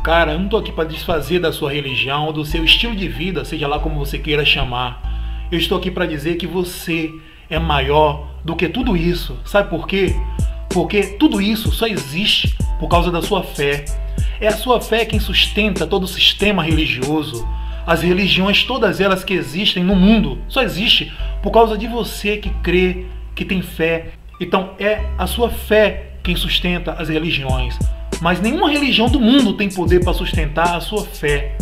Cara, eu não tô aqui para desfazer da sua religião ou do seu estilo de vida, seja lá como você queira chamar. Eu estou aqui para dizer que você é maior do que tudo isso. Sabe por quê? Porque tudo isso só existe por causa da sua fé. É a sua fé quem sustenta todo o sistema religioso. As religiões, todas elas que existem no mundo, só existe por causa de você que crê, que tem fé. Então é a sua fé quem sustenta as religiões. Mas nenhuma religião do mundo tem poder para sustentar a sua fé.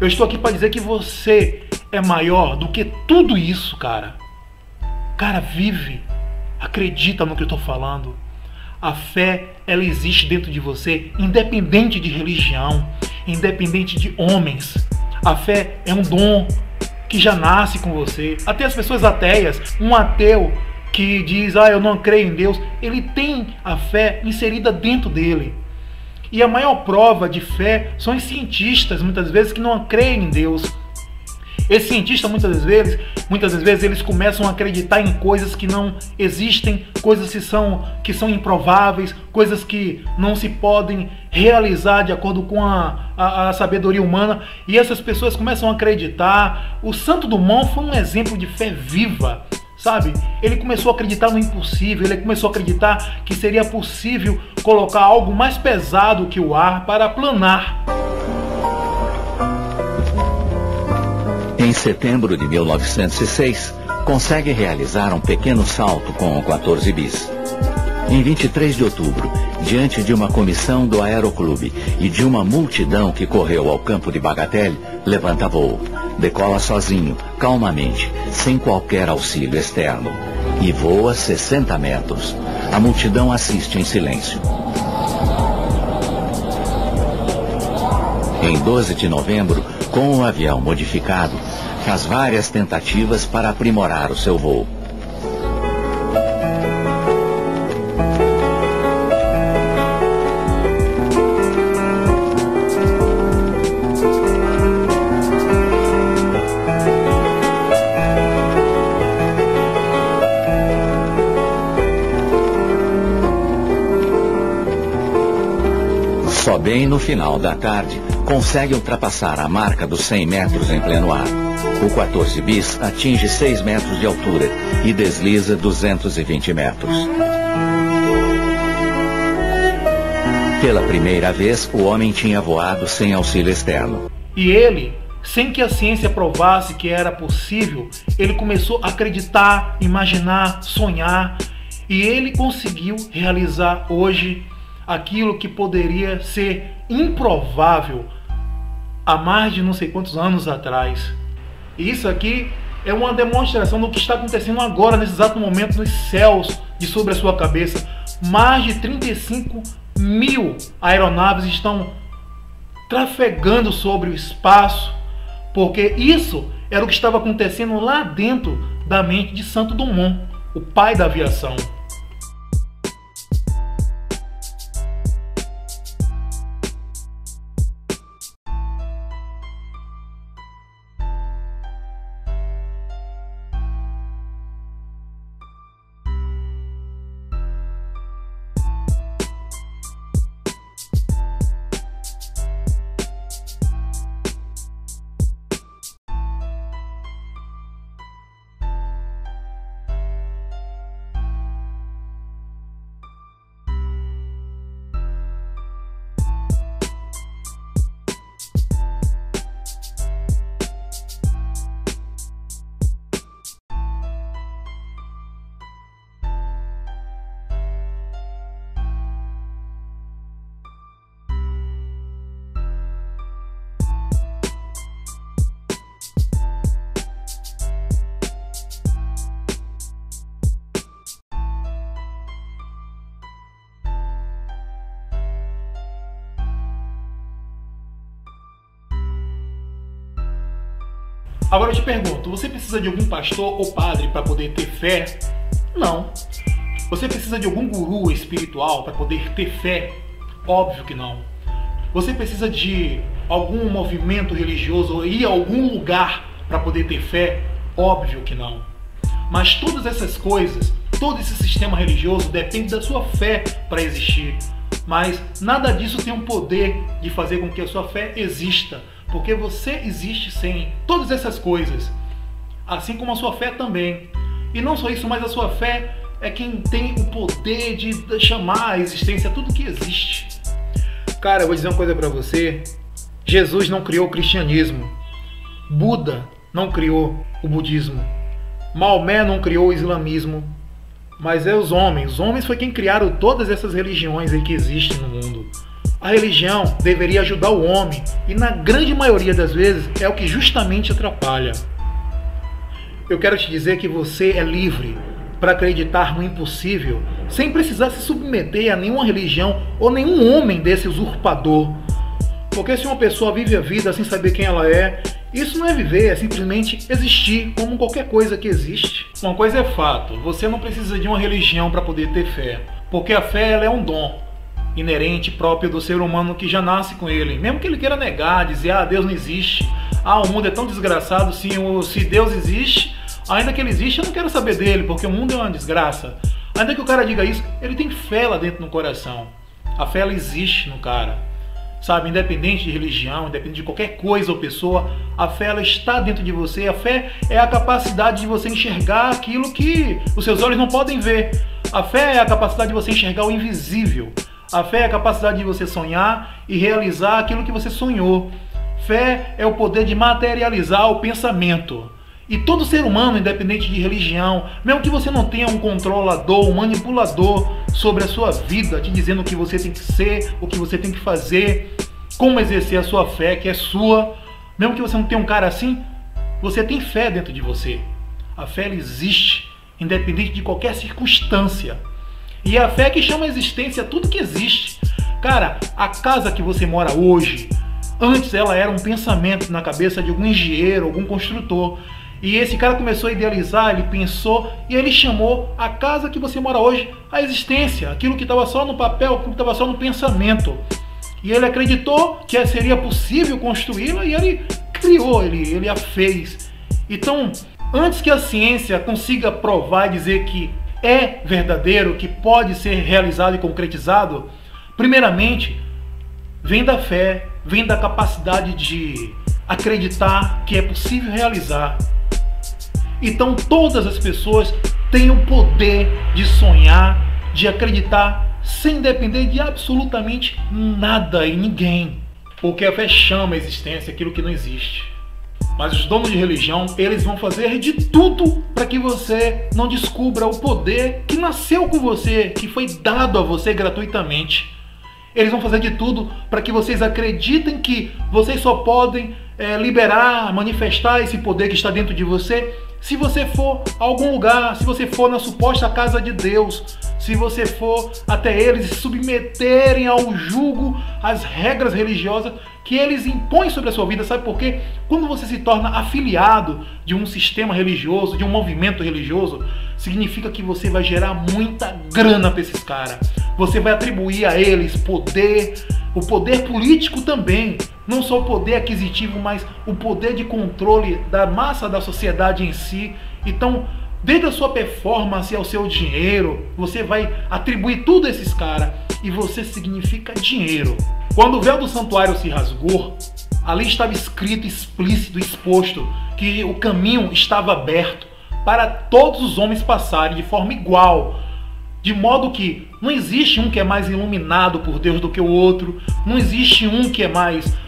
Eu estou aqui para dizer que você é maior do que tudo isso, cara. Cara, vive. Acredita no que eu estou falando. A fé, ela existe dentro de você, independente de religião, independente de homens. A fé é um dom que já nasce com você. Até as pessoas ateias, um ateu que diz, eu não creio em Deus, ele tem a fé inserida dentro dele. E a maior prova de fé são os cientistas, muitas vezes, que não creem em Deus. Esses cientistas, muitas vezes, eles começam a acreditar em coisas que não existem, coisas que são improváveis, coisas que não se podem realizar de acordo com a sabedoria humana. E essas pessoas começam a acreditar. O Santo Dumont foi um exemplo de fé viva, sabe? Ele começou a acreditar no impossível, ele começou a acreditar que seria possível colocar algo mais pesado que o ar para planar. Em setembro de 1906, consegue realizar um pequeno salto com o 14 bis. Em 23 de outubro, diante de uma comissão do Aeroclube e de uma multidão que correu ao campo de Bagatelle, levanta voo, decola sozinho, calmamente, sem qualquer auxílio externo, e voa 60 metros. A multidão assiste em silêncio. Em 12 de novembro, com o avião modificado, faz várias tentativas para aprimorar o seu voo. Só bem no final da tarde, consegue ultrapassar a marca dos 100 metros em pleno ar. O 14 bis atinge 6 metros de altura e desliza 220 metros. Pela primeira vez, o homem tinha voado sem auxílio externo. E ele, sem que a ciência provasse que era possível, ele começou a acreditar, imaginar, sonhar. E ele conseguiu realizar hoje aquilo que poderia ser improvável há mais de não sei quantos anos atrás. E isso aqui é uma demonstração do que está acontecendo agora, nesse exato momento, nos céus de sobre a sua cabeça. Mais de 35 mil aeronaves estão trafegando sobre o espaço, porque isso era o que estava acontecendo lá dentro da mente de Santo Dumont, o pai da aviação. Agora eu te pergunto, você precisa de algum pastor ou padre para poder ter fé? Não. Você precisa de algum guru espiritual para poder ter fé? Óbvio que não. Você precisa de algum movimento religioso ou ir a algum lugar para poder ter fé? Óbvio que não. Mas todas essas coisas, todo esse sistema religioso depende da sua fé para existir. Mas nada disso tem o poder de fazer com que a sua fé exista, porque você existe sem todas essas coisas, assim como a sua fé também. E não só isso, mas a sua fé é quem tem o poder de chamar à existência tudo que existe. Cara, eu vou dizer uma coisa pra você. Jesus não criou o cristianismo. Buda não criou o budismo. Maomé não criou o islamismo. Mas é os homens. Os homens foi quem criaram todas essas religiões aí que existem no mundo. A religião deveria ajudar o homem. E na grande maioria das vezes é o que justamente atrapalha. Eu quero te dizer que você é livre para acreditar no impossível, sem precisar se submeter a nenhuma religião ou nenhum homem desse usurpador. Porque se uma pessoa vive a vida sem saber quem ela é, isso não é viver, é simplesmente existir como qualquer coisa que existe. Uma coisa é fato, você não precisa de uma religião para poder ter fé, porque a fé ela é um dom inerente, próprio do ser humano que já nasce com ele. Mesmo que ele queira negar, dizer, Deus não existe, o mundo é tão desgraçado, se Deus existe, ainda que ele existe, eu não quero saber dele, porque o mundo é uma desgraça. Ainda que o cara diga isso, ele tem fé lá dentro no coração. A fé ela existe no cara. Sabe, independente de religião, independente de qualquer coisa ou pessoa, a fé ela está dentro de você. A fé é a capacidade de você enxergar aquilo que os seus olhos não podem ver. A fé é a capacidade de você enxergar o invisível. A fé é a capacidade de você sonhar e realizar aquilo que você sonhou. Fé é o poder de materializar o pensamento. E todo ser humano, independente de religião, mesmo que você não tenha um controlador, um manipulador sobre a sua vida, te dizendo o que você tem que ser, o que você tem que fazer, como exercer a sua fé, que é sua, mesmo que você não tenha um cara assim, você tem fé dentro de você. A fé ela existe, independente de qualquer circunstância. E é a fé que chama a existência tudo que existe. Cara, a casa que você mora hoje, antes ela era um pensamento na cabeça de algum engenheiro, algum construtor. E esse cara começou a idealizar, ele pensou e ele chamou a casa que você mora hoje a existência, aquilo que estava só no papel, aquilo que estava só no pensamento. E ele acreditou que seria possível construí-la e ele criou, ele a fez. Então, antes que a ciência consiga provar e dizer que é verdadeiro, que pode ser realizado e concretizado, primeiramente, vem da fé, vem da capacidade de acreditar que é possível realizar. Então todas as pessoas têm o poder de sonhar, de acreditar, sem depender de absolutamente nada e ninguém. Porque a fé chama a existência aquilo que não existe. Mas os donos de religião, eles vão fazer de tudo para que você não descubra o poder que nasceu com você, que foi dado a você gratuitamente. Eles vão fazer de tudo para que vocês acreditem que vocês só podem liberar, manifestar esse poder que está dentro de você se você for a algum lugar, se você for na suposta casa de Deus, se você for até eles se submeterem ao jugo, às regras religiosas que eles impõem sobre a sua vida. Sabe por quê? Quando você se torna afiliado de um sistema religioso, de um movimento religioso, significa que você vai gerar muita grana para esses caras. Você vai atribuir a eles poder, o poder político também. Não só o poder aquisitivo, mas o poder de controle da massa da sociedade em si. Então, desde a sua performance ao seu dinheiro, você vai atribuir tudo a esses caras. E você significa dinheiro. Quando o véu do santuário se rasgou, ali estava escrito, explícito, exposto, que o caminho estava aberto para todos os homens passarem de forma igual. De modo que não existe um que é mais iluminado por Deus do que o outro. Não existe um que é mais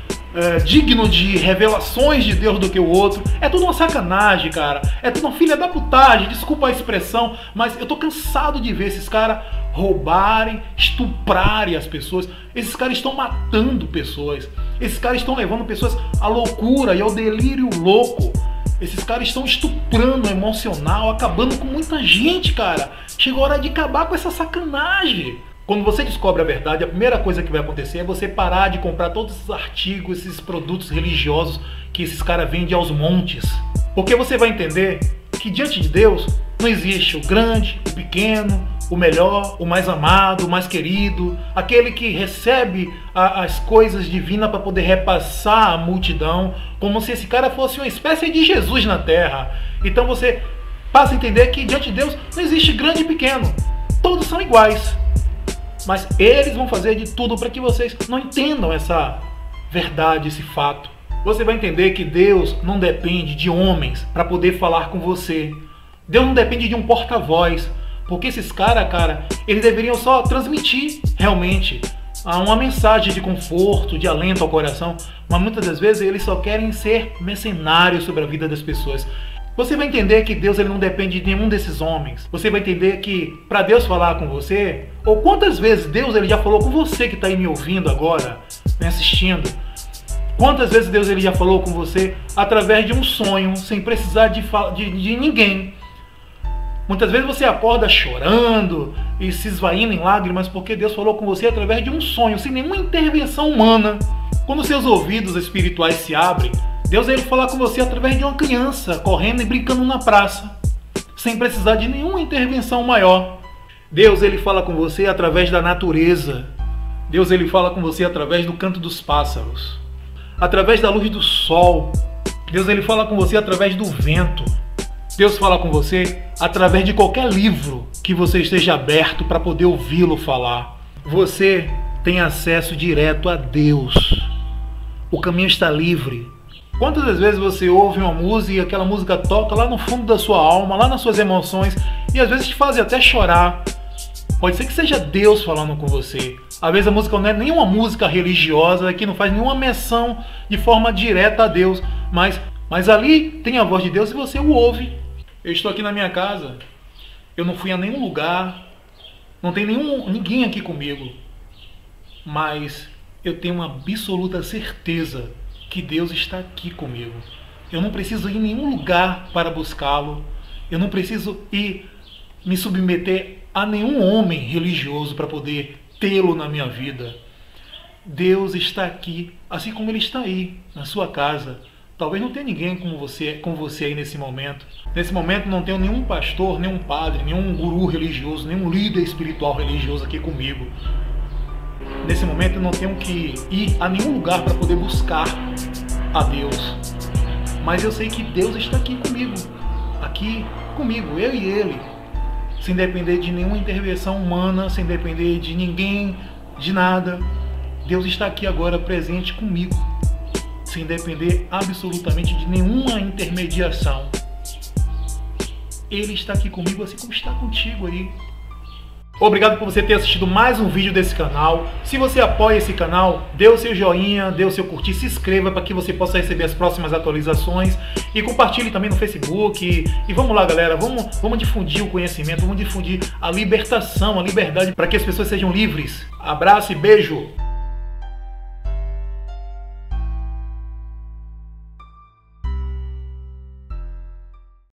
digno de revelações de Deus do que o outro. É tudo uma sacanagem, cara. É tudo uma filha da putagem, desculpa a expressão, mas eu tô cansado de ver esses caras roubarem, estuprarem as pessoas. Esses caras estão matando pessoas. Esses caras estão levando pessoas à loucura e ao delírio louco. Esses caras estão estuprando o emocional, acabando com muita gente, cara. Chegou a hora de acabar com essa sacanagem. Quando você descobre a verdade, a primeira coisa que vai acontecer é você parar de comprar todos esses artigos, esses produtos religiosos que esses caras vendem aos montes. Porque você vai entender que diante de Deus não existe o grande, o pequeno, o melhor, o mais amado, o mais querido, aquele que recebe as coisas divinas para poder repassar à multidão, como se esse cara fosse uma espécie de Jesus na terra. Então você passa a entender que diante de Deus não existe grande e pequeno, todos são iguais. Mas eles vão fazer de tudo para que vocês não entendam essa verdade, esse fato. Você vai entender que Deus não depende de homens para poder falar com você. Deus não depende de um porta-voz. Porque esses caras, eles deveriam só transmitir realmente uma mensagem de conforto, de alento ao coração. Mas muitas das vezes eles só querem ser mercenários sobre a vida das pessoas. Você vai entender que Deus ele não depende de nenhum desses homens. Você vai entender que para Deus falar com você, ou quantas vezes Deus ele já falou com você que está aí me ouvindo agora, me assistindo. Quantas vezes Deus ele já falou com você através de um sonho, sem precisar de ninguém. Muitas vezes você acorda chorando e se esvaindo em lágrimas porque Deus falou com você através de um sonho, sem nenhuma intervenção humana. Quando seus ouvidos espirituais se abrem, Deus ele fala com você através de uma criança correndo e brincando na praça, sem precisar de nenhuma intervenção maior. Deus ele fala com você através da natureza. Deus ele fala com você através do canto dos pássaros, através da luz do sol. Deus ele fala com você através do vento. Deus fala com você através de qualquer livro que você esteja aberto para poder ouvi-lo falar. Você tem acesso direto a Deus. O caminho está livre. Quantas das vezes você ouve uma música e aquela música toca lá no fundo da sua alma, lá nas suas emoções, e às vezes te faz até chorar. Pode ser que seja Deus falando com você. Às vezes a música não é nenhuma música religiosa, que não faz nenhuma menção de forma direta a Deus, mas ali tem a voz de Deus e você o ouve. Eu estou aqui na minha casa, eu não fui a nenhum lugar, não tem ninguém aqui comigo, mas eu tenho uma absoluta certeza que Deus está aqui comigo. Eu não preciso ir em nenhum lugar para buscá-lo, eu não preciso ir me submeter a nenhum homem religioso para poder tê-lo na minha vida. Deus está aqui, assim como Ele está aí, na sua casa. Talvez não tenha ninguém como você aí nesse momento. Nesse momento não tenho nenhum pastor, nenhum padre, nenhum guru religioso, nenhum líder espiritual religioso aqui comigo. Nesse momento eu não tenho que ir a nenhum lugar para poder buscar a Deus. Mas eu sei que Deus está aqui comigo, eu e Ele. Sem depender de nenhuma intervenção humana, sem depender de ninguém, de nada. Deus está aqui agora presente comigo. Sem depender absolutamente de nenhuma intermediação. Ele está aqui comigo assim como está contigo aí. Obrigado por você ter assistido mais um vídeo desse canal. Se você apoia esse canal, dê o seu joinha, dê o seu curtir, se inscreva para que você possa receber as próximas atualizações e compartilhe também no Facebook. E vamos lá, galera, vamos difundir o conhecimento, vamos difundir a libertação, a liberdade para que as pessoas sejam livres. Abraço e beijo!